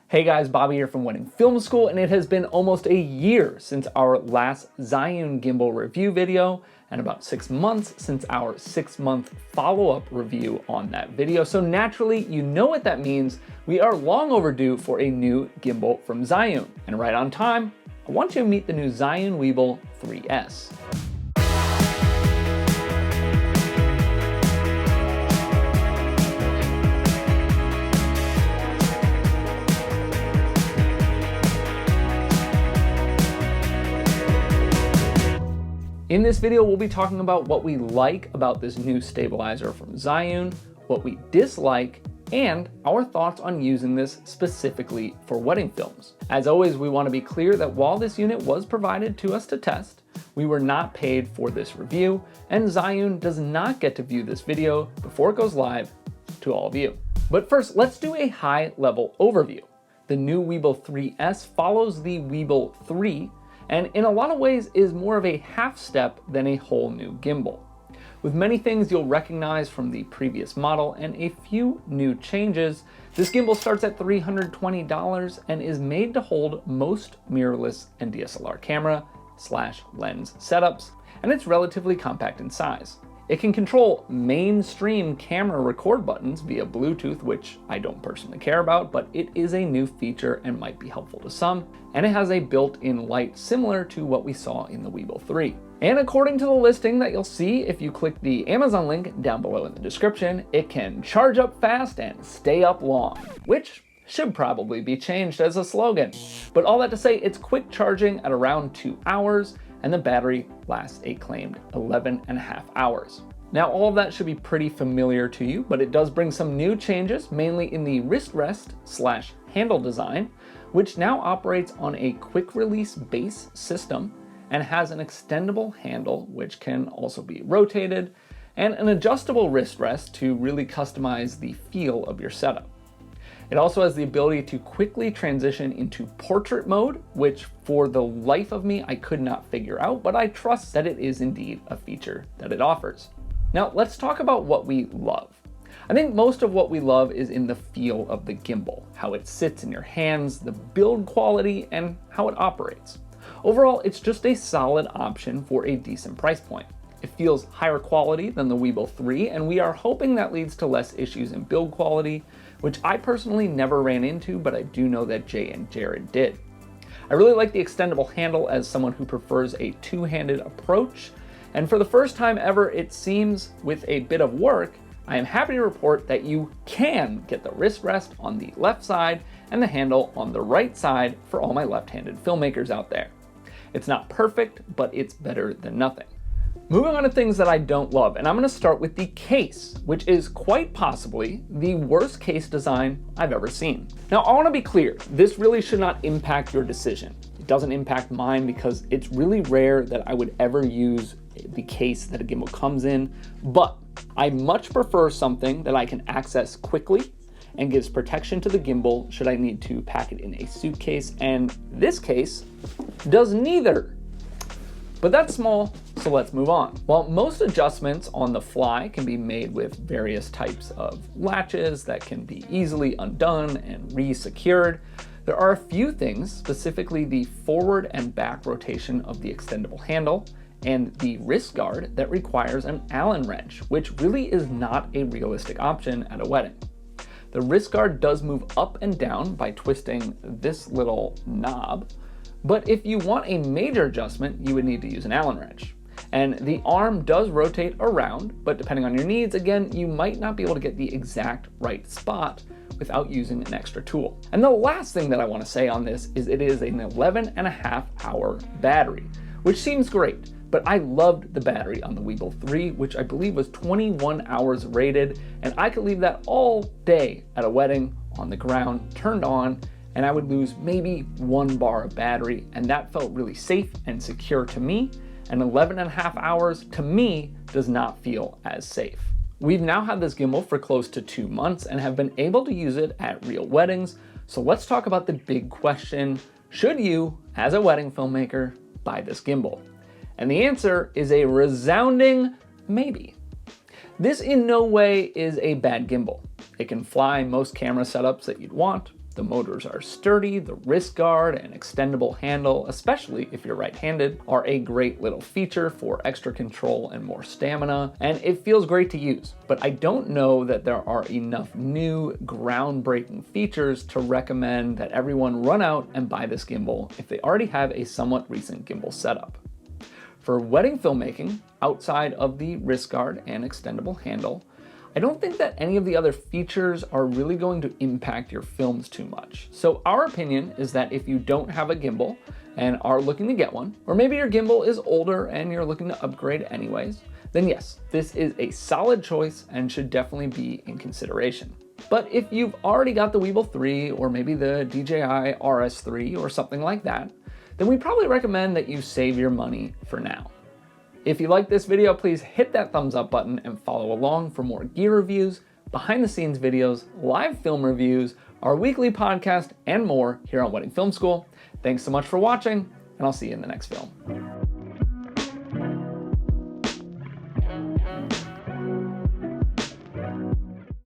Hey guys, Bobby here from Wedding Film School, and it has been almost a year since our last Zhiyun gimbal review video, and about 6 months since our 6-month follow-up review on that video. So naturally, you know what that means. We are long overdue for a new gimbal from Zhiyun. And right on time, I want you to meet the new Zhiyun Weebill 3S. In this video, we'll be talking about what we like about this new stabilizer from Zhiyun, what we dislike, and our thoughts on using this specifically for wedding films. As always, we want to be clear that while this unit was provided to us to test, we were not paid for this review, and Zhiyun does not get to view this video before it goes live to all of you. But first, let's do a high-level overview. The new Weebill 3S follows the Weebill 3, and in a lot of ways is more of a half step than a whole new gimbal. With many things you'll recognize from the previous model and a few new changes, this gimbal starts at $320 and is made to hold most mirrorless and DSLR camera/lens setups, and it's relatively compact in size. It can control mainstream camera record buttons via Bluetooth, which I don't personally care about, but it is a new feature and might be helpful to some. And it has a built-in light similar to what we saw in the Webill 3. And according to the listing that you'll see if you click the Amazon link down below in the description, it can charge up fast and stay up long, which should probably be changed as a slogan. But all that to say, it's quick charging at around 2 hours, and the battery lasts a claimed 11.5 hours. Now, all of that should be pretty familiar to you, but it does bring some new changes, mainly in the wrist rest/handle design, which now operates on a quick release base system and has an extendable handle, which can also be rotated, and an adjustable wrist rest to really customize the feel of your setup. It also has the ability to quickly transition into portrait mode, which for the life of me, I could not figure out, but I trust that it is indeed a feature that it offers. Now, let's talk about what we love. I think most of what we love is in the feel of the gimbal, how it sits in your hands, the build quality, and how it operates. Overall, it's just a solid option for a decent price point. It feels higher quality than the Webill 3, and we are hoping that leads to less issues in build quality, which I personally never ran into, but I do know that Jay and Jared did. I really like the extendable handle as someone who prefers a two-handed approach, and for the first time ever, it seems with a bit of work, I am happy to report that you can get the wrist rest on the left side and the handle on the right side for all my left-handed filmmakers out there. It's not perfect, but it's better than nothing. Moving on to things that I don't love, and I'm going to start with the case, which is quite possibly the worst case design I've ever seen. Now, I want to be clear, this really should not impact your decision. It doesn't impact mine because it's really rare that I would ever use the case that a gimbal comes in, but I much prefer something that I can access quickly and gives protection to the gimbal should I need to pack it in a suitcase, and this case does neither. But that's small, so let's move on. While most adjustments on the fly can be made with various types of latches that can be easily undone and re-secured, there are a few things, specifically the forward and back rotation of the extendable handle and the wrist guard that requires an Allen wrench, which really is not a realistic option at a wedding. The wrist guard does move up and down by twisting this little knob, but if you want a major adjustment, you would need to use an Allen wrench. And the arm does rotate around, but depending on your needs, again, you might not be able to get the exact right spot without using an extra tool. And the last thing that I want to say on this is it is an 11.5 hour battery, which seems great, but I loved the battery on the Webill 3, which I believe was 21 hours rated, and I could leave that all day at a wedding on the ground, turned on, and I would lose maybe 1 bar of battery, and that felt really safe and secure to me, and 11.5 hours to me does not feel as safe. We've now had this gimbal for close to 2 months and have been able to use it at real weddings, so let's talk about the big question: should you, as a wedding filmmaker, buy this gimbal? And the answer is a resounding maybe. This in no way is a bad gimbal. It can fly most camera setups that you'd want. The motors are sturdy, the wrist guard and extendable handle, especially if you're right-handed, are a great little feature for extra control and more stamina, and it feels great to use. But I don't know that there are enough new, groundbreaking features to recommend that everyone run out and buy this gimbal if they already have a somewhat recent gimbal setup. For wedding filmmaking, outside of the wrist guard and extendable handle, I don't think that any of the other features are really going to impact your films too much. So our opinion is that if you don't have a gimbal and are looking to get one, or maybe your gimbal is older and you're looking to upgrade anyways, then yes, this is a solid choice and should definitely be in consideration. But if you've already got the Webill 3 or maybe the DJI RS3 or something like that, then we probably recommend that you save your money for now. If you like this video, please hit that thumbs up button and follow along for more gear reviews, behind the scenes videos, live film reviews, our weekly podcast, and more here on Wedding Film School. Thanks so much for watching, and I'll see you in the next film.